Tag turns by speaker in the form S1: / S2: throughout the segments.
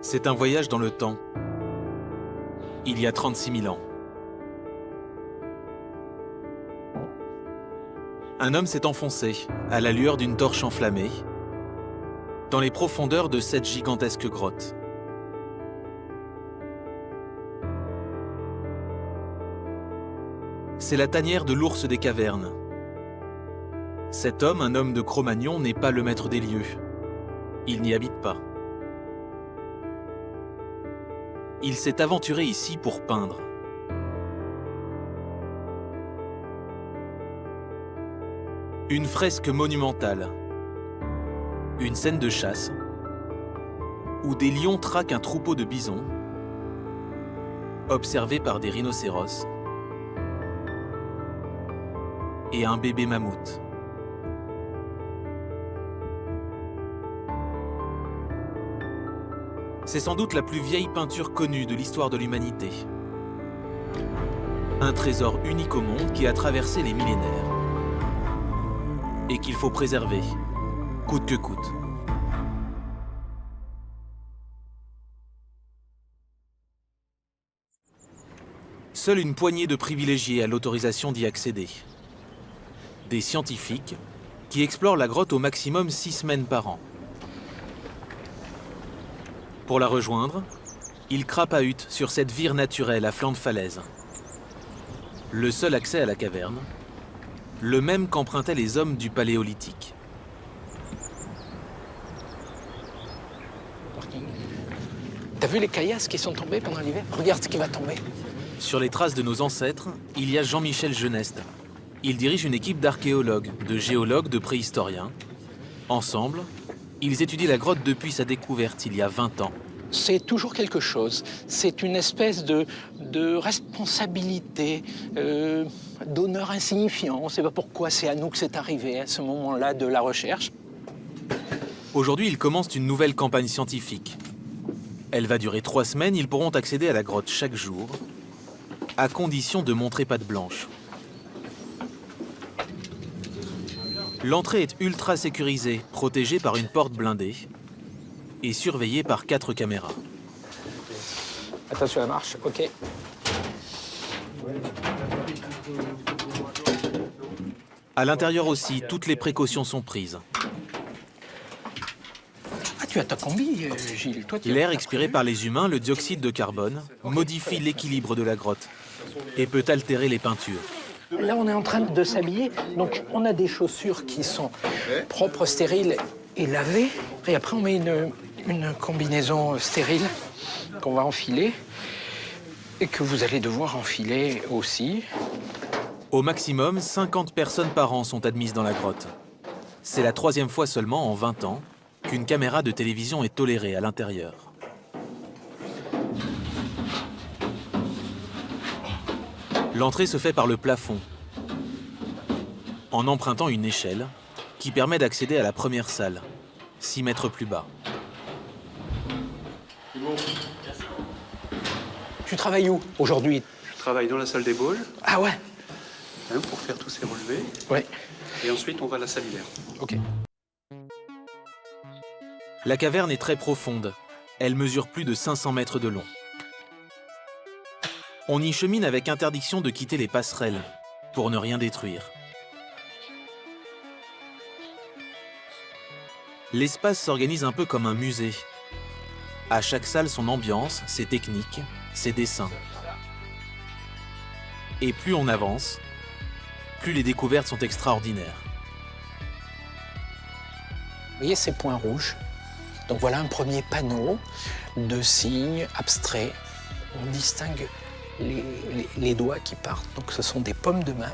S1: C'est un voyage dans le temps. Il y a 36 000 ans. Un homme s'est enfoncé, à la lueur d'une torche enflammée, dans les profondeurs de cette gigantesque grotte. C'est la tanière de l'ours des cavernes. Cet homme, un homme de Cro-Magnon, n'est pas le maître des lieux. Il n'y habite pas. Il s'est aventuré ici pour peindre. Une fresque monumentale. Une scène de chasse où des lions traquent un troupeau de bisons observé par des rhinocéros et un bébé mammouth. C'est sans doute la plus vieille peinture connue de l'histoire de l'humanité. Un trésor unique au monde qui a traversé les millénaires et qu'il faut préserver, coûte que coûte. Seule une poignée de privilégiés a l'autorisation d'y accéder. Des scientifiques qui explorent la grotte au maximum 6 semaines par an. Pour la rejoindre, ils crapahutent sur cette vire naturelle à flanc de falaise. Le seul accès à la caverne, le même qu'empruntaient les hommes du Paléolithique.
S2: T'as vu les caillasses qui sont tombées pendant l'hiver? Regarde ce qui va tomber.
S1: Sur les traces de nos ancêtres, il y a Jean-Michel Geneste. Il dirige une équipe d'archéologues, de géologues, de préhistoriens. Ensemble, ils étudient la grotte depuis sa découverte il y a 20 ans.
S2: C'est toujours quelque chose. C'est une espèce de responsabilité, d'honneur insignifiant. On ne sait pas pourquoi c'est à nous que c'est arrivé à ce moment-là de la recherche.
S1: Aujourd'hui, ils commencent une nouvelle campagne scientifique. Elle va durer 3 semaines, ils pourront accéder à la grotte chaque jour, à condition de montrer patte blanche. L'entrée est ultra sécurisée, protégée par une porte blindée et surveillée par 4 caméras.
S2: Attention à la marche, ok.
S1: À l'intérieur aussi, toutes les précautions sont prises.
S2: Ah, tu as ta combi, Gilles. Toi,
S1: L'air expiré par les humains, le dioxyde de carbone, modifie l'équilibre de la grotte et peut altérer les peintures.
S2: Là, on est en train de s'habiller. Donc, on a des chaussures qui sont propres, stériles et lavées. Et après, on met une combinaison stérile qu'on va enfiler et que vous allez devoir enfiler aussi.
S1: Au maximum, 50 personnes par an sont admises dans la grotte. C'est la 3e fois seulement en 20 ans qu'une caméra de télévision est tolérée à l'intérieur. L'entrée se fait par le plafond, en empruntant une échelle qui permet d'accéder à la première salle, 6 mètres plus bas.
S2: Tu travailles où aujourd'hui?
S3: Je travaille dans la salle d'ébauche
S2: Ah ouais?
S3: pour faire tous ces relevés.
S2: Ouais.
S3: Et ensuite, on va à la salivaire.
S2: Ok.
S1: La caverne est très profonde. Elle mesure plus de 500 mètres de long. On y chemine avec interdiction de quitter les passerelles, pour ne rien détruire. L'espace s'organise un peu comme un musée. À chaque salle, son ambiance, ses techniques, ses dessins. Et plus on avance, plus les découvertes sont extraordinaires.
S2: Vous voyez ces points rouges? Donc voilà un premier panneau de signes abstraits. On distingue les doigts qui partent. Donc ce sont des paumes de main.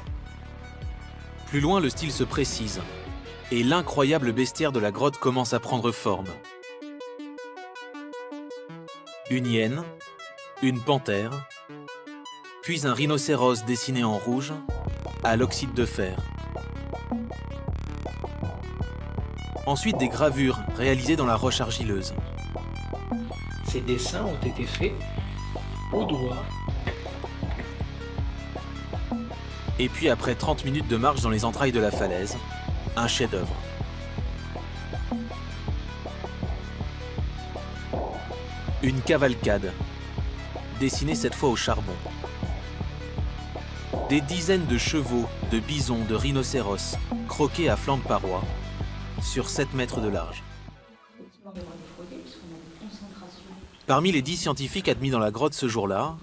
S1: Plus loin, le style se précise. Et l'incroyable bestiaire de la grotte commence à prendre forme. Une hyène, une panthère, puis un rhinocéros dessiné en rouge à l'oxyde de fer. Ensuite, des gravures réalisées dans la roche argileuse.
S2: Ces dessins ont été faits au doigt.
S1: Et puis, après 30 minutes de marche dans les entrailles de la falaise, un chef-d'œuvre. Une cavalcade, dessinée cette fois au charbon. Des dizaines de chevaux, de bisons, de rhinocéros, croqués à flanc de paroi, sur 7 mètres de large. Parmi les 10 scientifiques admis dans la grotte ce jour-là,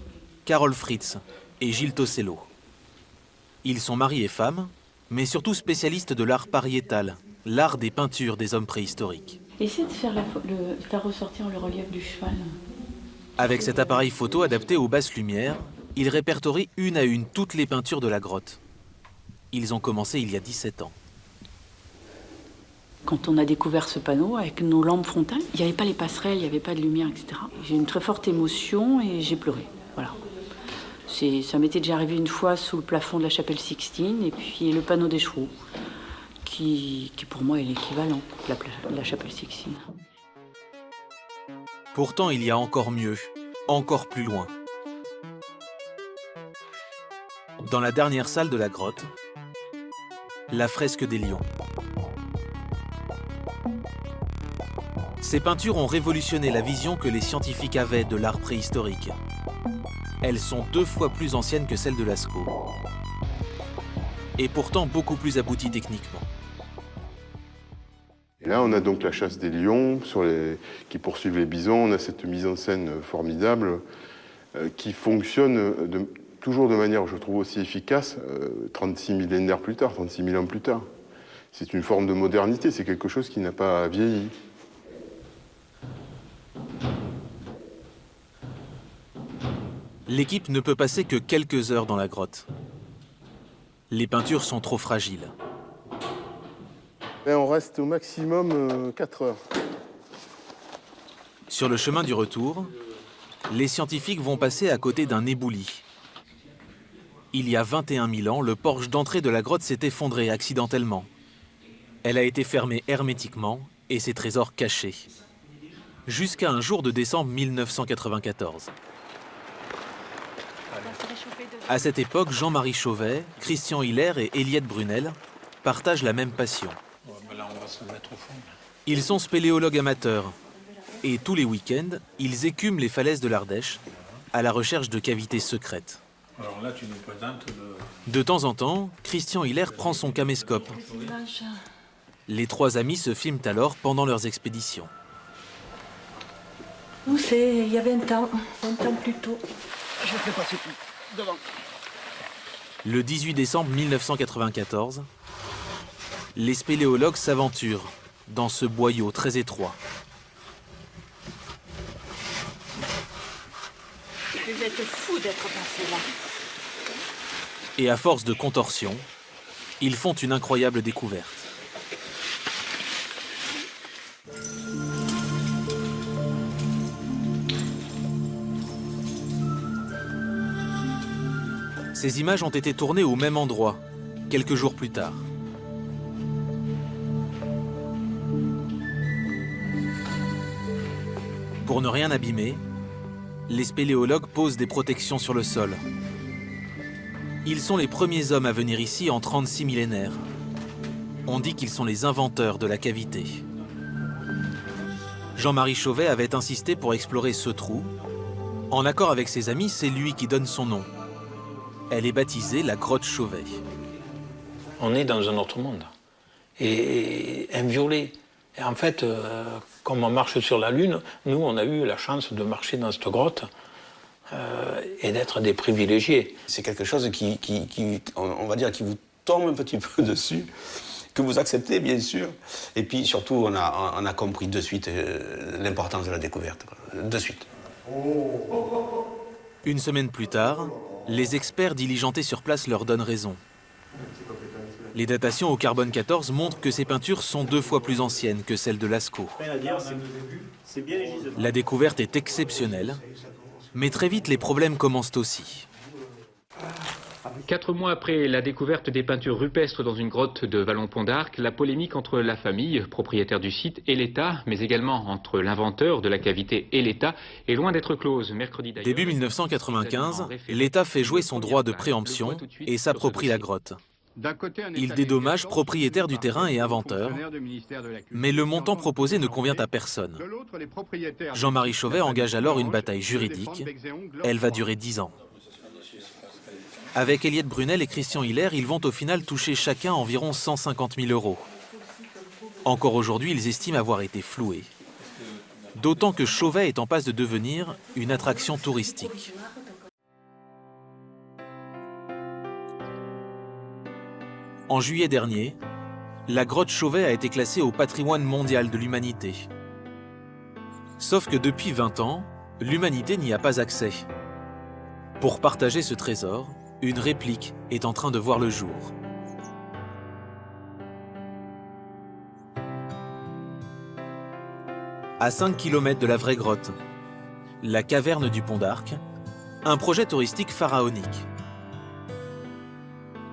S1: Carol Fritz et Gilles Tossello. Ils sont mari et femme, mais surtout spécialistes de l'art pariétal, l'art des peintures des hommes préhistoriques.
S4: Essayez de faire ressortir le relief du cheval.
S1: Avec cet appareil photo adapté aux basses lumières, ils répertorient une à une toutes les peintures de la grotte. Ils ont commencé il y a 17 ans.
S4: Quand on a découvert ce panneau avec nos lampes frontales, il n'y avait pas les passerelles, il n'y avait pas de lumière, etc. J'ai eu une très forte émotion et j'ai pleuré. Voilà. Ça m'était déjà arrivé une fois sous le plafond de la chapelle Sixtine et puis le panneau des chevaux, qui pour moi est l'équivalent de la chapelle Sixtine.
S1: Pourtant, il y a encore mieux, encore plus loin. Dans la dernière salle de la grotte, la fresque des lions. Ces peintures ont révolutionné la vision que les scientifiques avaient de l'art préhistorique. Elles sont 2 fois plus anciennes que celles de Lascaux. Et pourtant beaucoup plus abouties techniquement.
S5: Et là, on a donc la chasse des lions qui poursuivent les bisons. On a cette mise en scène formidable qui fonctionne toujours de manière, je trouve, aussi efficace 36 millénaires plus tard, 36 000 ans plus tard. C'est une forme de modernité, c'est quelque chose qui n'a pas vieilli.
S1: L'équipe ne peut passer que quelques heures dans la grotte. Les peintures sont trop fragiles.
S5: Et on reste au maximum 4 heures.
S1: Sur le chemin du retour, les scientifiques vont passer à côté d'un éboulis. Il y a 21 000 ans, le porche d'entrée de la grotte s'est effondré accidentellement. Elle a été fermée hermétiquement et ses trésors cachés. Jusqu'à un jour de décembre 1994. À cette époque, Jean-Marie Chauvet, Christian Hiller et Eliette Brunel partagent la même passion. Ils sont spéléologues amateurs et tous les week-ends, ils écument les falaises de l'Ardèche à la recherche de cavités secrètes.
S6: Alors là, tu nous présentes
S1: De temps en temps, Christian Hiller prend son caméscope. Les 3 amis se filment alors pendant leurs expéditions.
S4: Nous, c'est il y a 20 ans plus tôt.
S2: Je fais passer devant.
S1: Le 18 décembre 1994, les spéléologues s'aventurent dans ce boyau très étroit.
S4: Vous êtes fous d'être passé là.
S1: Et à force de contorsion, ils font une incroyable découverte. Ces images ont été tournées au même endroit, quelques jours plus tard. Pour ne rien abîmer, les spéléologues posent des protections sur le sol. Ils sont les premiers hommes à venir ici en 36 millénaires. On dit qu'ils sont les inventeurs de la cavité. Jean-Marie Chauvet avait insisté pour explorer ce trou. En accord avec ses amis, c'est lui qui donne son nom. Elle est baptisée la grotte Chauvet.
S6: On est dans un autre monde, et inviolé. Et en fait, comme on marche sur la Lune, nous, on a eu la chance de marcher dans cette grotte et d'être des privilégiés.
S7: C'est quelque chose on va dire, qui vous tombe un petit peu dessus, que vous acceptez, bien sûr. Et puis, surtout, on a compris de suite l'importance de la découverte. De suite.
S1: Une semaine plus tard, les experts diligentés sur place leur donnent raison. Les datations au carbone 14 montrent que ces peintures sont 2 fois plus anciennes que celles de Lascaux. La découverte est exceptionnelle, mais très vite les problèmes commencent aussi.
S8: 4 mois après la découverte des peintures rupestres dans une grotte de Vallon-Pont d'Arc, la polémique entre la famille, propriétaire du site, et l'État, mais également entre l'inventeur de la cavité et l'État, est loin d'être close. Mercredi d'ailleurs.
S1: Début 1995, l'État fait jouer son droit de préemption et s'approprie la grotte. Il dédommage propriétaires du terrain et inventeurs, mais le montant proposé ne convient à personne. Jean-Marie Chauvet engage alors une bataille juridique. Elle va durer 10 ans. Avec Eliette Brunel et Christian Hiller, ils vont au final toucher chacun environ 150 000 €. Encore aujourd'hui, ils estiment avoir été floués. D'autant que Chauvet est en passe de devenir une attraction touristique. En juillet dernier, la grotte Chauvet a été classée au patrimoine mondial de l'humanité. Sauf que depuis 20 ans, l'humanité n'y a pas accès. Pour partager ce trésor, une réplique est en train de voir le jour. À 5 km de la vraie grotte, la caverne du Pont d'Arc, un projet touristique pharaonique.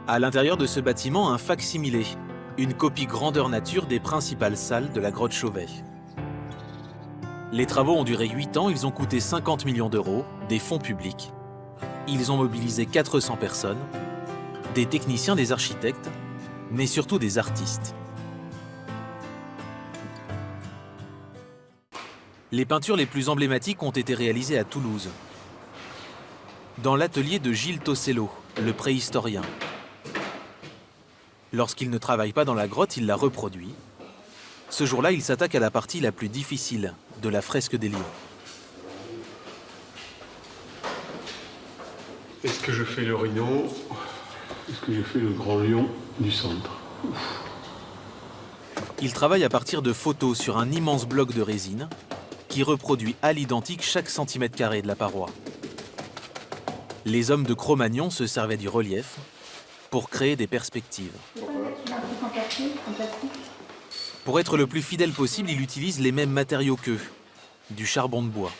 S1: À l'intérieur de ce bâtiment, un fac-similé, une copie grandeur nature des principales salles de la grotte Chauvet. Les travaux ont duré 8 ans, ils ont coûté 50 millions d'euros, des fonds publics. Ils ont mobilisé 400 personnes, des techniciens, des architectes, mais surtout des artistes. Les peintures les plus emblématiques ont été réalisées à Toulouse, dans l'atelier de Gilles Tossello, le préhistorien. Lorsqu'il ne travaille pas dans la grotte, il la reproduit. Ce jour-là, il s'attaque à la partie la plus difficile de la fresque des lions.
S9: Est-ce que je fais le rhino? Est-ce que je fais le grand lion du centre?
S1: Il travaille à partir de photos sur un immense bloc de résine qui reproduit à l'identique chaque centimètre carré de la paroi. Les hommes de Cro-Magnon se servaient du relief pour créer des perspectives. Pour être le plus fidèle possible, il utilise les mêmes matériaux qu'eux, du charbon de bois.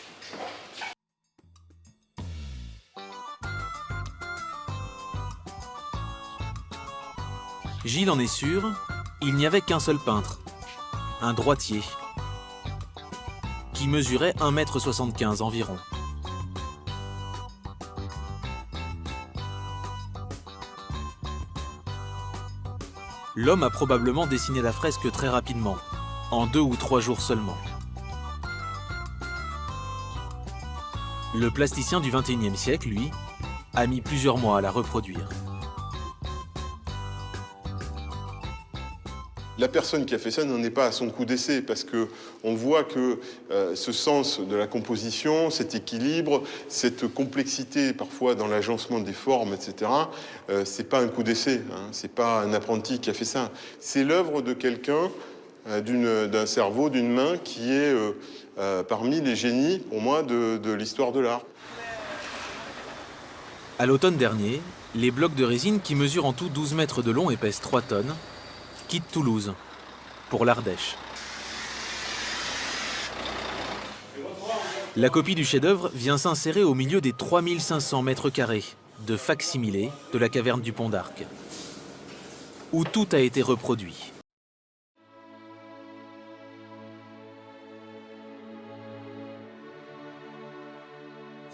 S1: Gilles en est sûr, il n'y avait qu'un seul peintre, un droitier, qui mesurait 1,75 m environ. L'homme a probablement dessiné la fresque très rapidement, en 2 ou 3 jours seulement. Le plasticien du XXIe siècle, lui, a mis plusieurs mois à la reproduire.
S5: La personne qui a fait ça n'en est pas à son coup d'essai parce qu'on voit que ce sens de la composition, cet équilibre, cette complexité parfois dans l'agencement des formes, etc., c'est pas un coup d'essai, hein, c'est pas un apprenti qui a fait ça. C'est l'œuvre de quelqu'un, d'un cerveau, d'une main qui est parmi les génies, pour moi, de l'histoire de l'art.
S1: À l'automne dernier, les blocs de résine qui mesurent en tout 12 mètres de long et pèsent 3 tonnes, quitte Toulouse, pour l'Ardèche. La copie du chef-d'œuvre vient s'insérer au milieu des 3500 mètres carrés de fac-similé de la caverne du Pont d'Arc, où tout a été reproduit.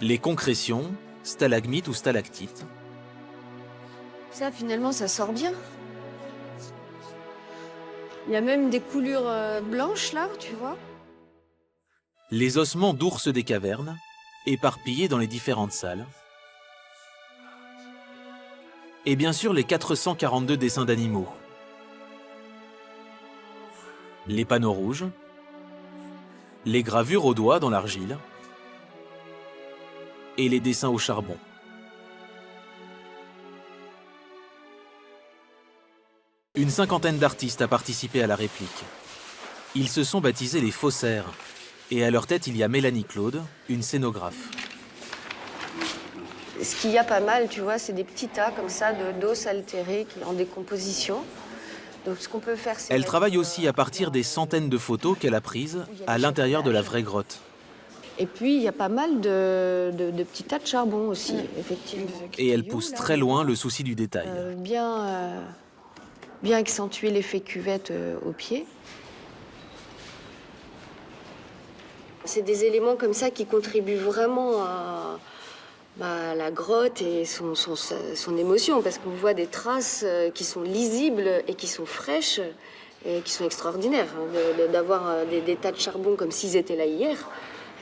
S1: Les concrétions, stalagmites ou stalactites.
S10: Ça, finalement, ça sort bien. Il y a même des coulures blanches, là, tu vois.
S1: Les ossements d'ours des cavernes, éparpillés dans les différentes salles. Et bien sûr, les 442 dessins d'animaux. Les panneaux rouges. Les gravures au doigt dans l'argile. Et les dessins au charbon. Une cinquantaine d'artistes a participé à la réplique. Ils se sont baptisés les faussaires. Et à leur tête, il y a Mélanie Claude, une scénographe.
S10: Ce qu'il y a pas mal, tu vois, c'est des petits tas comme ça d'os altérés qui en décomposition. Donc ce qu'on peut faire, c'est...
S1: Elle travaille aussi à partir des centaines de photos qu'elle a prises à l'intérieur de la vraie grotte.
S10: Et puis il y a pas mal de petits tas de charbon aussi, effectivement.
S1: Et elle pousse très loin le souci du détail.
S10: Bien accentuer l'effet cuvette au pied. C'est des éléments comme ça qui contribuent vraiment la grotte et son émotion, parce qu'on voit des traces qui sont lisibles et qui sont fraîches et qui sont extraordinaires. D'avoir des tas de charbon comme s'ils étaient là hier,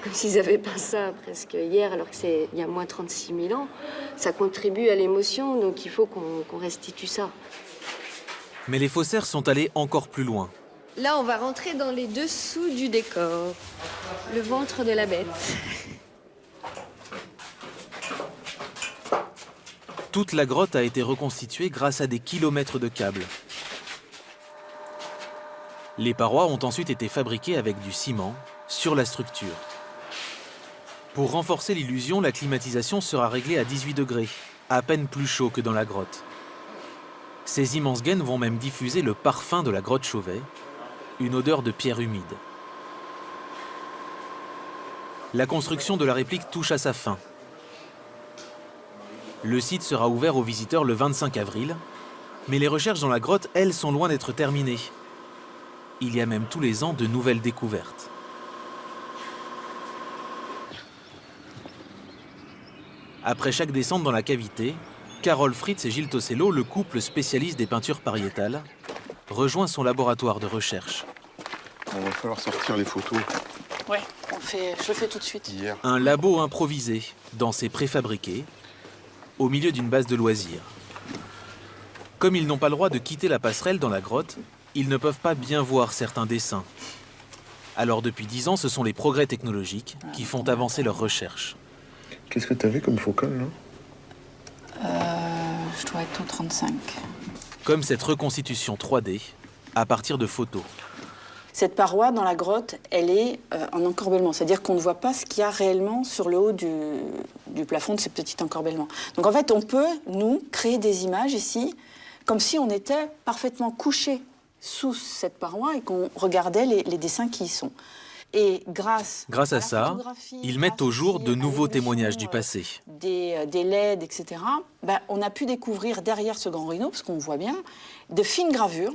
S10: comme s'ils avaient peint ça presque hier, alors que c'est il y a moins 36 000 ans, ça contribue à l'émotion, donc il faut qu'on restitue ça.
S1: Mais les faussaires sont allés encore plus loin.
S10: Là, on va rentrer dans les dessous du décor, le ventre de la bête.
S1: Toute la grotte a été reconstituée grâce à des kilomètres de câbles. Les parois ont ensuite été fabriquées avec du ciment sur la structure. Pour renforcer l'illusion, la climatisation sera réglée à 18 degrés, à peine plus chaud que dans la grotte. Ces immenses gaines vont même diffuser le parfum de la grotte Chauvet, une odeur de pierre humide. La construction de la réplique touche à sa fin. Le site sera ouvert aux visiteurs le 25 avril, mais les recherches dans la grotte, elles, sont loin d'être terminées. Il y a même tous les ans de nouvelles découvertes. Après chaque descente dans la cavité, Carole Fritz et Gilles Tossello, le couple spécialiste des peintures pariétales, rejoint son laboratoire de recherche.
S5: Il va falloir sortir les photos.
S4: Ouais, je le fais tout de suite.
S5: Hier.
S1: Un labo improvisé, dans ses préfabriqués, au milieu d'une base de loisirs. Comme ils n'ont pas le droit de quitter la passerelle dans la grotte, ils ne peuvent pas bien voir certains dessins. Alors depuis 10 ans, ce sont les progrès technologiques qui font avancer leurs recherches.
S5: Qu'est-ce que tu avais comme focale, là?
S4: Je dois être au 35.
S1: Comme cette reconstitution 3D à partir de photos.
S4: Cette paroi dans la grotte, elle est en encorbellement. C'est-à-dire qu'on ne voit pas ce qu'il y a réellement sur le haut du plafond de ces petits encorbellements. Donc en fait, on peut, nous, créer des images ici, comme si on était parfaitement couché sous cette paroi et qu'on regardait les dessins qui y sont. Et grâce
S1: à ça, ils mettent au jour de nouveaux témoignages du passé.
S4: Des LED, etc. On a pu découvrir derrière ce grand rhino, parce qu'on voit bien, de fines gravures.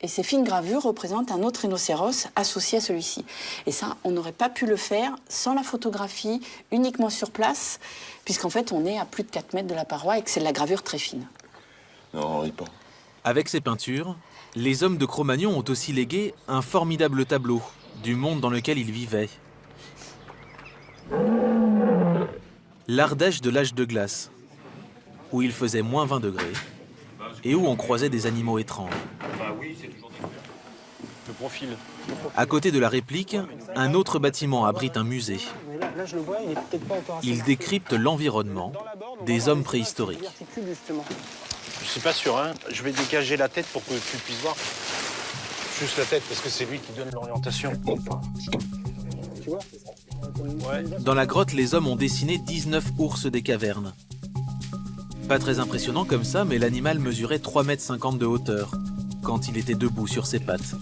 S4: Et ces fines gravures représentent un autre rhinocéros associé à celui-ci. Et ça, on n'aurait pas pu le faire sans la photographie, uniquement sur place, puisqu'en fait, on est à plus de 4 mètres de la paroi et que c'est de la gravure très fine.
S5: Non, pas.
S1: Avec ces peintures, les hommes de Cro-Magnon ont aussi légué un formidable tableau du monde dans lequel ils vivaient. L'Ardèche de l'âge de glace, où il faisait moins 20 degrés et où on croisait des animaux étranges.
S9: Le profil.
S1: À côté de la réplique, un autre bâtiment abrite un musée. Il décrypte l'environnement des hommes préhistoriques.
S11: Je suis pas sûr, hein. Je vais dégager la tête pour que tu puisses voir. Juste la tête, parce que c'est lui qui donne l'orientation. Tu vois? Ouais.
S1: Dans la grotte, les hommes ont dessiné 19 ours des cavernes. Pas très impressionnant comme ça, mais l'animal mesurait 3,50 m de hauteur quand il était debout sur ses pattes.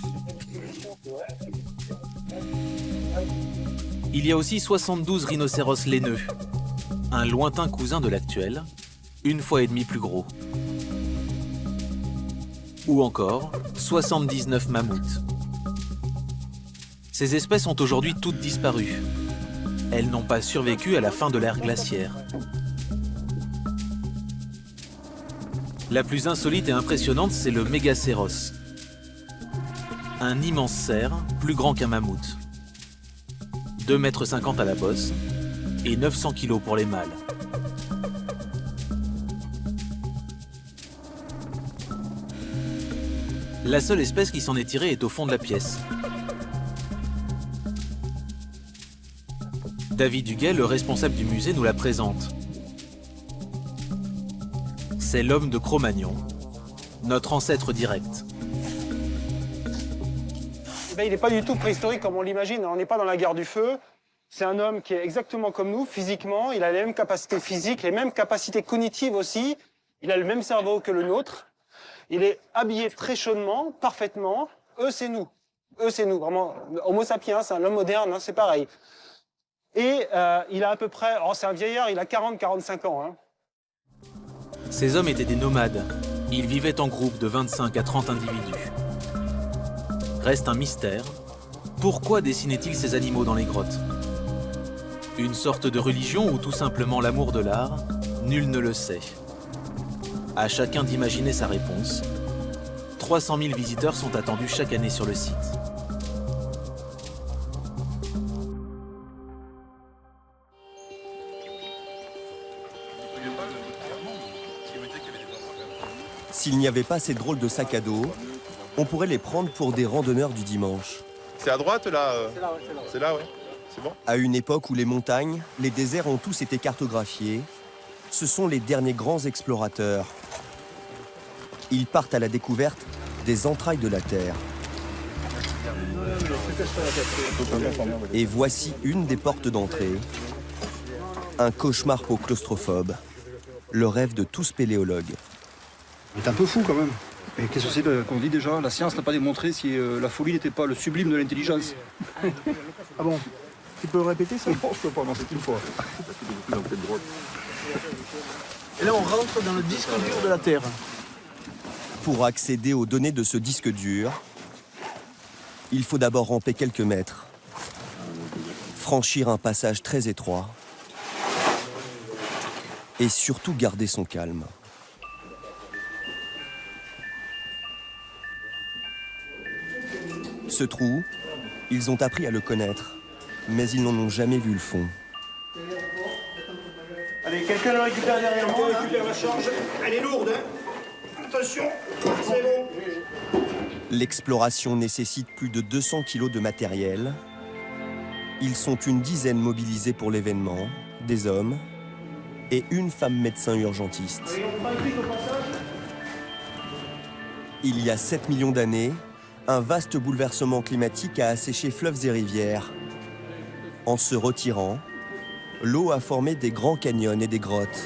S1: Il y a aussi 72 rhinocéros laineux, un lointain cousin de l'actuel, 1,5 fois plus gros. Ou encore 79 mammouths. Ces espèces ont aujourd'hui toutes disparu. Elles n'ont pas survécu à la fin de l'ère glaciaire. La plus insolite et impressionnante, c'est le Mégacéros. Un immense cerf, plus grand qu'un mammouth. 2,50 m à la bosse et 900 kg pour les mâles. La seule espèce qui s'en est tirée est au fond de la pièce. David Huguet, le responsable du musée, nous la présente. C'est l'homme de Cro-Magnon, notre ancêtre direct.
S12: Il n'est pas du tout préhistorique comme on l'imagine. On n'est pas dans la guerre du feu. C'est un homme qui est exactement comme nous, physiquement. Il a les mêmes capacités physiques, les mêmes capacités cognitives aussi. Il a le même cerveau que le nôtre. Il est habillé très chaudement, parfaitement. Eux, c'est nous. Eux, c'est nous. Vraiment, Homo sapiens, hein, l'homme moderne, hein, c'est pareil. Et il a à peu près... Oh, c'est un vieillard, il a 40-45 ans. Hein.
S1: Ces hommes étaient des nomades. Ils vivaient en groupe de 25 à 30 individus. Reste un mystère. Pourquoi dessinaient-ils ces animaux dans les grottes? Une sorte de religion ou tout simplement l'amour de l'art? Nul ne le sait. À chacun d'imaginer sa réponse. 300 000 visiteurs sont attendus chaque année sur le site.
S13: S'il n'y avait pas ces drôles de sacs à dos, on pourrait les prendre pour des randonneurs du dimanche.
S5: C'est à droite, là C'est là, ouais. C'est bon.
S13: À une époque où les montagnes, les déserts ont tous été cartographiés, ce sont les derniers grands explorateurs. Ils partent à la découverte des entrailles de la Terre. Et voici une des portes d'entrée. Un cauchemar pour claustrophobes. Le rêve de tout spéléologue.
S14: C'est un peu fou quand même. Mais qu'est-ce que c'est qu'on dit déjà? La science n'a pas démontré si la folie n'était pas le sublime de l'intelligence.
S12: Ah bon? Tu peux répéter ça?
S14: Non, je peux pas, non, c'est une fois.
S12: Et là, on rentre dans le disque dur de la Terre.
S13: Pour accéder aux données de ce disque dur, il faut d'abord ramper quelques mètres, franchir un passage très étroit et surtout garder son calme. Ce trou, ils ont appris à le connaître, mais ils n'en ont jamais vu le fond.
S12: Allez, quelqu'un le récupère derrière moi. On récupère la charge. Elle est lourde, hein? Attention, c'est bon.
S13: L'exploration nécessite plus de 200 kilos de matériel. Ils sont une dizaine mobilisés pour l'événement, des hommes et une femme médecin urgentiste. Il y a 7 millions d'années, un vaste bouleversement climatique a asséché fleuves et rivières. En se retirant, l'eau a formé des grands canyons et des grottes.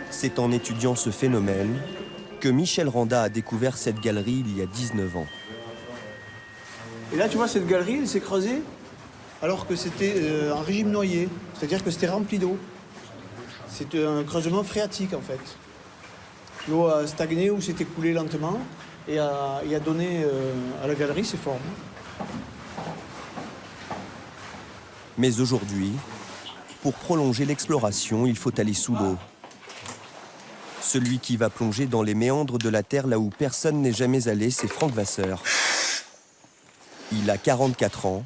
S13: C'est en étudiant ce phénomène que Michel Randa a découvert cette galerie il y a 19 ans.
S12: Et là, tu vois, cette galerie, elle s'est creusée alors que c'était un régime noyer. C'est-à-dire que c'était rempli d'eau. C'était un creusement phréatique, en fait. L'eau a stagné ou s'est écoulée lentement et a donné à la galerie ses formes.
S13: Mais aujourd'hui, pour prolonger l'exploration, il faut aller sous l'eau. Celui qui va plonger dans les méandres de la Terre là où personne n'est jamais allé, c'est Franck Vasseur. Il a 44 ans.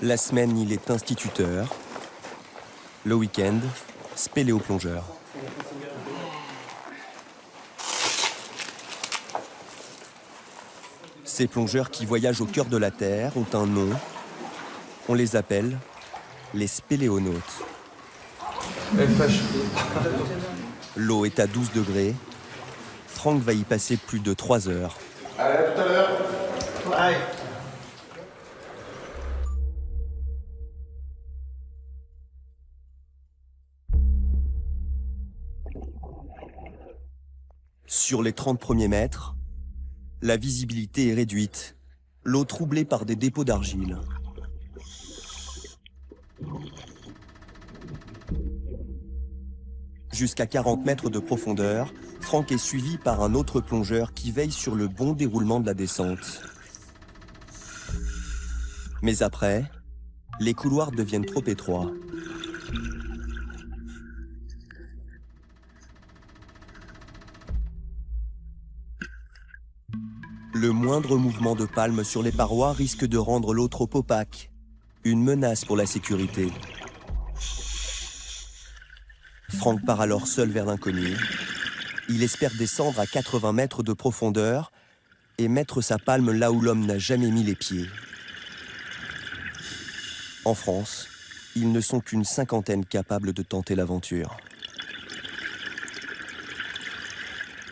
S13: La semaine, il est instituteur. Le week-end, spéléoplongeur. Ces plongeurs qui voyagent au cœur de la Terre ont un nom. On les appelle les spéléonautes. L'eau est à 12 degrés. Franck va y passer plus de 3 heures.
S5: Allez, à tout à l'heure.
S12: Allez.
S13: Sur les 30 premiers mètres, la visibilité est réduite, l'eau troublée par des dépôts d'argile. Jusqu'à 40 mètres de profondeur, Franck est suivi par un autre plongeur qui veille sur le bon déroulement de la descente. Mais après, les couloirs deviennent trop étroits. Le moindre mouvement de palme sur les parois risque de rendre l'eau trop opaque. Une menace pour la sécurité. Franck part alors seul vers l'inconnu. Il espère descendre à 80 mètres de profondeur et mettre sa palme là où l'homme n'a jamais mis les pieds. En France, ils ne sont qu'une cinquantaine capables de tenter l'aventure.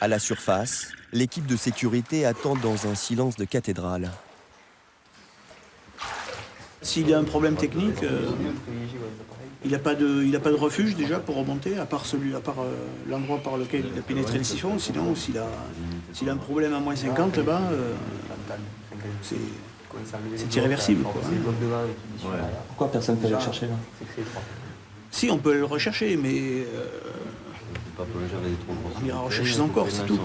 S13: À la surface, l'équipe de sécurité attend dans un silence de cathédrale.
S12: S'il y a un problème technique, il n'a pas de refuge déjà pour remonter, à part l'endroit par lequel il a pénétré le siphon. Sinon, s'il a un problème à moins 50 là-bas, c'est irréversible. Quoi, hein.
S15: Ouais. Pourquoi personne ne peut aller le chercher là?
S12: Si, on peut le rechercher, mais on ira rechercher son corps, c'est tout.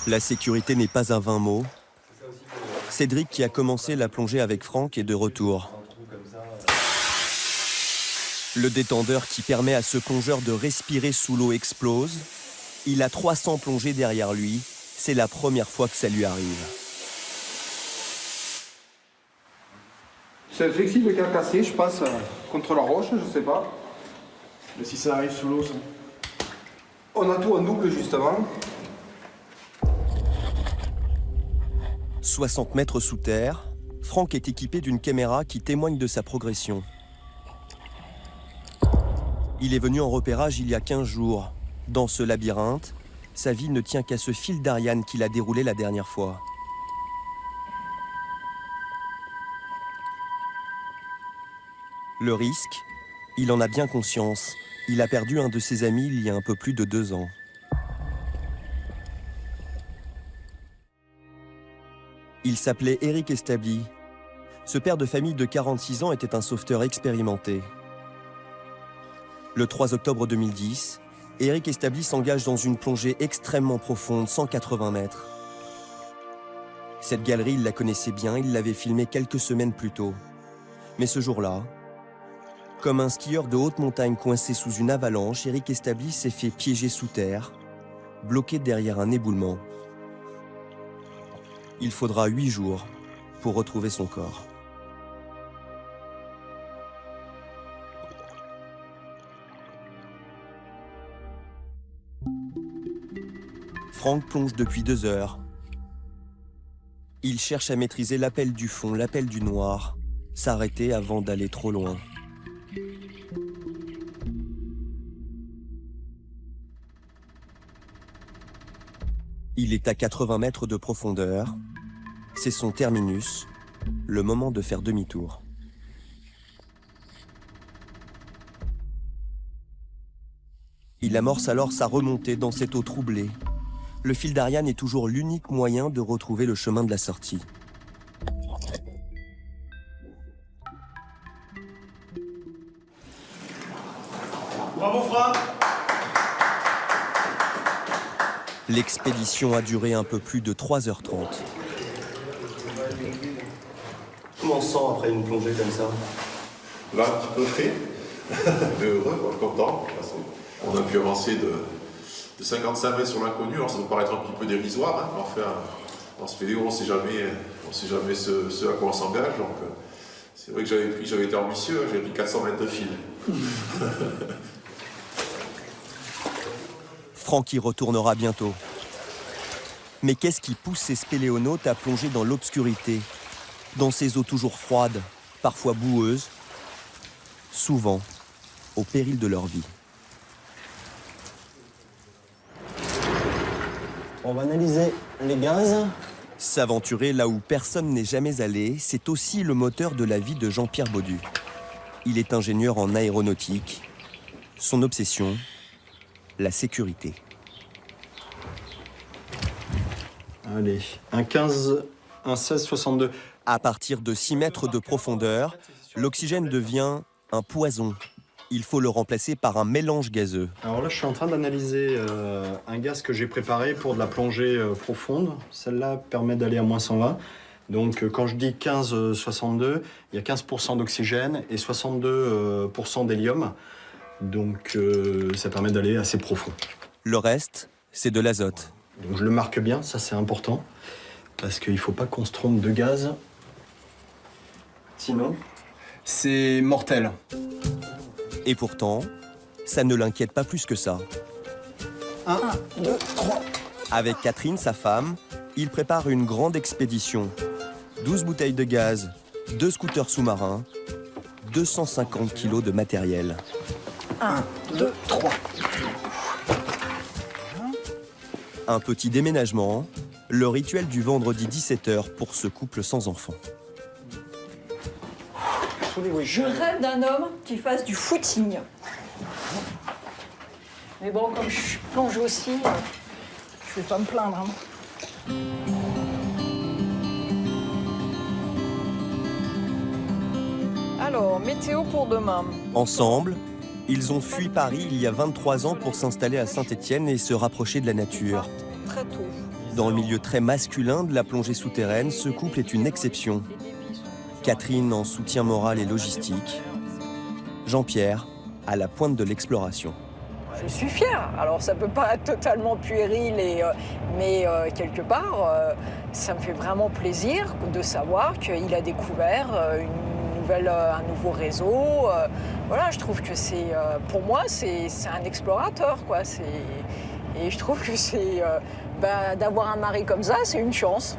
S13: La sécurité n'est pas un vain mot. Cédric, qui a commencé la plongée avec Franck, est de retour. Le détendeur qui permet à ce plongeur de respirer sous l'eau explose. Il a 300 plongées derrière lui. C'est la première fois que ça lui arrive.
S14: C'est flexible qu'à casser, je passe contre la roche, je sais pas.
S16: Mais si ça arrive sous l'eau, ça...
S14: On a tout en double, justement.
S13: 60 mètres sous terre, Franck est équipé d'une caméra qui témoigne de sa progression. Il est venu en repérage il y a 15 jours. Dans ce labyrinthe, sa vie ne tient qu'à ce fil d'Ariane qu'il a déroulé la dernière fois. Le risque, il en a bien conscience. Il a perdu un de ses amis il y a un peu plus de 2 ans. Il s'appelait Éric Establi. Ce père de famille de 46 ans était un sauveteur expérimenté. Le 3 octobre 2010, Éric Establi s'engage dans une plongée extrêmement profonde, 180 mètres. Cette galerie, il la connaissait bien, il l'avait filmée quelques semaines plus tôt. Mais ce jour-là, comme un skieur de haute montagne coincé sous une avalanche, Éric Establi s'est fait piéger sous terre, bloqué derrière un éboulement. Il faudra 8 jours pour retrouver son corps. Franck plonge depuis 2 heures. Il cherche à maîtriser l'appel du fond, l'appel du noir, s'arrêter avant d'aller trop loin. Il est à 80 mètres de profondeur. C'est son terminus, le moment de faire demi-tour. Il amorce alors sa remontée dans cette eau troublée. Le fil d'Ariane est toujours l'unique moyen de retrouver le chemin de la sortie.
S16: Bravo Franck!
S13: L'expédition a duré un peu plus de 3h30.
S15: Comment on se sent après une plongée comme ça?
S17: Là, un petit peu frais, mais heureux, content. On a pu avancer de 55 mètres sur l'inconnu, alors ça peut paraître un petit peu dérisoire, hein. Enfin, dans ce vidéo, on ne sait jamais ce à quoi on s'engage. Donc, c'est vrai que j'avais été ambitieux, hein, j'avais pris 400 mètres de fil.
S13: Franck y retournera bientôt. Mais qu'est-ce qui pousse ces spéléonautes à plonger dans l'obscurité, dans ces eaux toujours froides, parfois boueuses, souvent au péril de leur vie?
S15: On va analyser les gaz.
S13: S'aventurer là où personne n'est jamais allé, c'est aussi le moteur de la vie de Jean-Pierre Baudu. Il est ingénieur en aéronautique. Son obsession, la sécurité.
S14: Allez, un 15, un 16,62.
S13: À partir de 6 mètres de profondeur, l'oxygène devient un poison. Il faut le remplacer par un mélange gazeux.
S14: Alors là, je suis en train d'analyser un gaz que j'ai préparé pour de la plongée profonde. Celle-là permet d'aller à moins 120. Donc quand je dis 15,62, il y a 15% d'oxygène et 62% d'hélium. Donc ça permet d'aller assez profond.
S13: Le reste, c'est de l'azote.
S14: Donc je le marque bien, ça c'est important. Parce qu'il ne faut pas qu'on se trompe de gaz. Sinon, c'est mortel.
S13: Et pourtant, ça ne l'inquiète pas plus que ça.
S14: 1, 2, 3.
S13: Avec Catherine, sa femme, il prépare une grande expédition. 12 bouteilles de gaz, 2 scooters sous-marins, 250 kilos de matériel.
S14: 1, 2, 3.
S13: Un petit déménagement, le rituel du vendredi 17h pour ce couple sans enfant.
S18: Je rêve d'un homme qui fasse du footing. Mais bon, comme je plonge aussi, je vais pas me plaindre. Hein. Alors, météo pour demain.
S13: Ensemble, ils ont fui Paris il y a 23 ans pour s'installer à Saint-Étienne et se rapprocher de la nature.
S18: Très tôt.
S13: Dans le milieu très masculin de la plongée souterraine, ce couple est une exception. Catherine en soutien moral et logistique. Jean-Pierre à la pointe de l'exploration.
S18: Je suis fière. Alors ça peut pas être totalement puéril, mais quelque part, ça me fait vraiment plaisir de savoir qu'il a découvert un nouveau réseau. Voilà, je trouve que c'est, pour moi, c'est un explorateur, quoi. Et je trouve que c'est, d'avoir un mari comme ça, c'est une chance.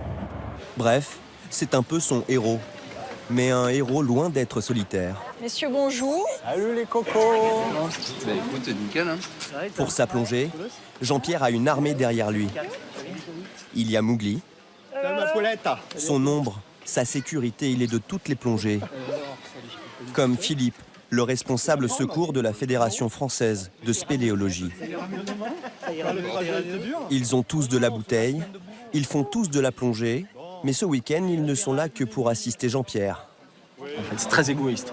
S13: Bref, c'est un peu son héros, mais un héros loin d'être solitaire.
S18: Messieurs, bonjour.
S12: Salut les cocos.
S19: Bah écoute, nickel, hein.
S13: Pour sa plongée, Jean-Pierre a une armée derrière lui. Il y a Mowgli, son ombre, sa sécurité, il est de toutes les plongées. Comme Philippe, le responsable secours de la Fédération française de spéléologie. Ils ont tous de la bouteille, ils font tous de la plongée, mais ce week-end, ils ne sont là que pour assister Jean-Pierre.
S14: En fait, c'est très égoïste.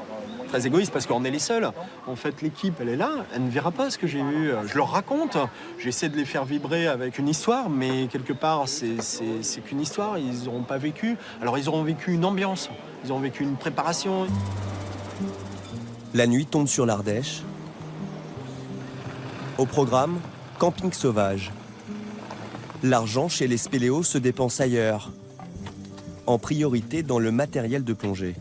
S14: Très égoïste parce qu'on est les seuls. En fait, l'équipe, elle est là, elle ne verra pas ce que j'ai vu. Je leur raconte, j'essaie de les faire vibrer avec une histoire, mais quelque part, c'est qu'une histoire, ils n'auront pas vécu. Alors, ils auront vécu une ambiance, ils auront vécu une préparation.
S13: La nuit tombe sur l'Ardèche. Au programme, camping sauvage. L'argent chez les spéléos se dépense ailleurs, en priorité dans le matériel de plongée.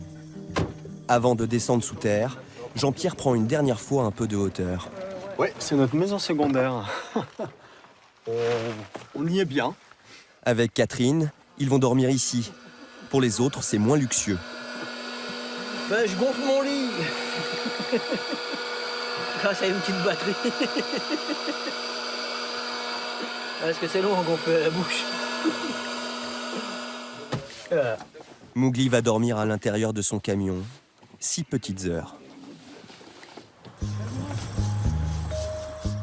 S13: Avant de descendre sous terre, Jean-Pierre prend une dernière fois un peu de hauteur.
S14: Ouais, c'est notre maison secondaire. On y est bien.
S13: Avec Catherine, ils vont dormir ici. Pour les autres, c'est moins luxueux.
S15: Je gonfle mon lit. Grâce à une petite batterie. Parce que c'est long à gonfler la bouche.
S13: Mowgli va dormir à l'intérieur de son camion. 6 petites heures.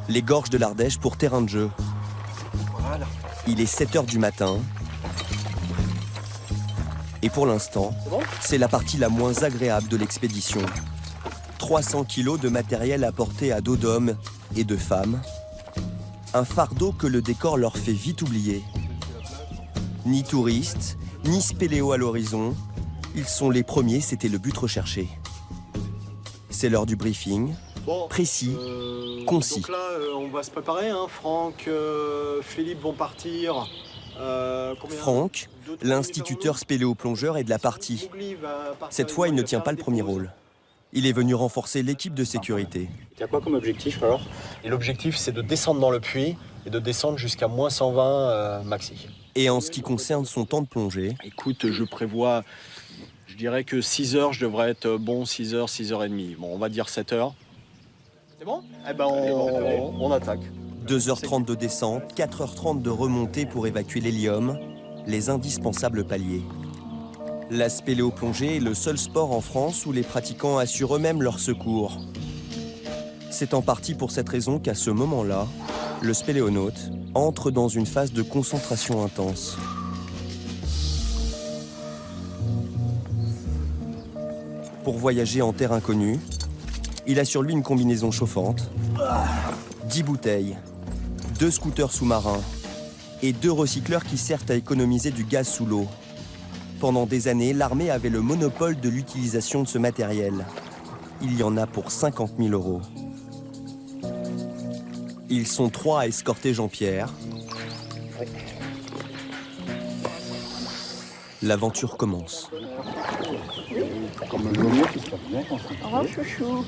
S13: Les gorges de l'Ardèche pour terrain de jeu.
S14: Voilà.
S13: Il est 7 heures du matin. Et pour l'instant, c'est la partie la moins agréable de l'expédition. 300 kilos de matériel à porter à dos d'hommes et de femmes. Un fardeau que le décor leur fait vite oublier. Ni touristes, ni spéléo à l'horizon. Ils sont les premiers, c'était le but recherché. C'est l'heure du briefing, précis, concis.
S14: Donc là, on va se préparer. Hein. Franck, Philippe vont partir.
S13: Franck, l'instituteur spéléo-plongeur, est de la partie. Cette fois, il ne tient pas le premier rôle. Il est venu renforcer l'équipe de sécurité.
S14: Il y a quoi comme objectif alors? Et l'objectif, c'est de descendre dans le puits et de descendre jusqu'à moins 120 maxi.
S13: Et en ce qui concerne son temps de plongée?
S14: Écoute, je prévois, je dirais que 6 heures, je devrais être bon, 6 heures, 6 heures et demie. Bon, on va dire 7 heures. C'est bon? Eh ben, on attaque.
S13: 2h30 de descente, 4h30 de remontée pour évacuer l'hélium, les indispensables paliers. La spéléoplongée est le seul sport en France où les pratiquants assurent eux-mêmes leur secours. C'est en partie pour cette raison qu'à ce moment-là, le spéléonaute entre dans une phase de concentration intense. Pour voyager en terre inconnue, il a sur lui une combinaison chauffante, 10 bouteilles, 2 scooters sous-marins et 2 recycleurs qui servent à économiser du gaz sous l'eau. Pendant des années, l'armée avait le monopole de l'utilisation de ce matériel. Il y en a pour 50 000 €. Ils sont 3 à escorter Jean-Pierre. L'aventure commence.
S9: Comme le mieux qui se passe bien quand ça.
S18: Au revoir, chouchou.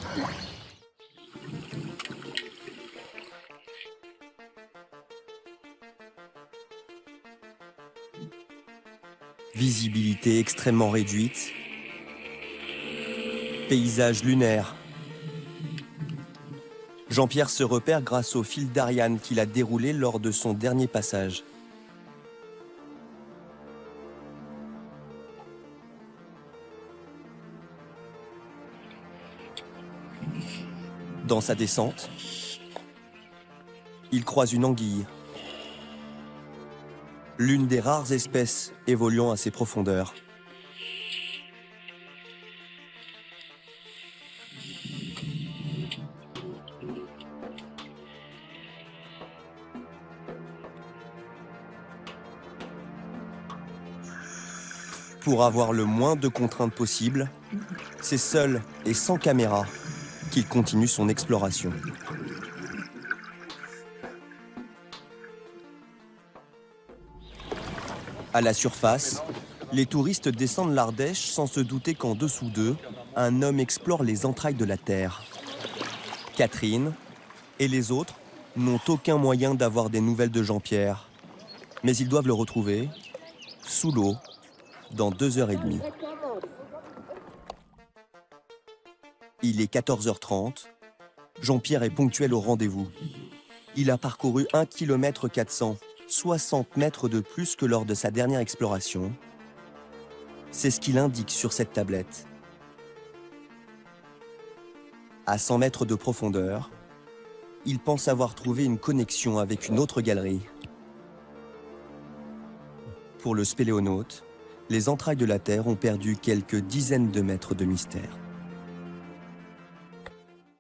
S13: Visibilité extrêmement réduite. Paysage lunaire. Jean-Pierre se repère grâce au fil d'Ariane qu'il a déroulé lors de son dernier passage. Dans sa descente, il croise une anguille. L'une des rares espèces évoluant à ces profondeurs. Pour avoir le moins de contraintes possible, c'est seul et sans caméra qu'il continue son exploration. À la surface, les touristes descendent l'Ardèche sans se douter qu'en dessous d'eux, un homme explore les entrailles de la Terre. Catherine et les autres n'ont aucun moyen d'avoir des nouvelles de Jean-Pierre. Mais ils doivent le retrouver, sous l'eau, dans 2h30. Il est 14h30. Jean-Pierre est ponctuel au rendez-vous. Il a parcouru 1 km 400, 60 mètres de plus que lors de sa dernière exploration. C'est ce qu'il indique sur cette tablette. À 100 mètres de profondeur, il pense avoir trouvé une connexion avec une autre galerie. Pour le spéléonaute, les entrailles de la Terre ont perdu quelques dizaines de mètres de mystère.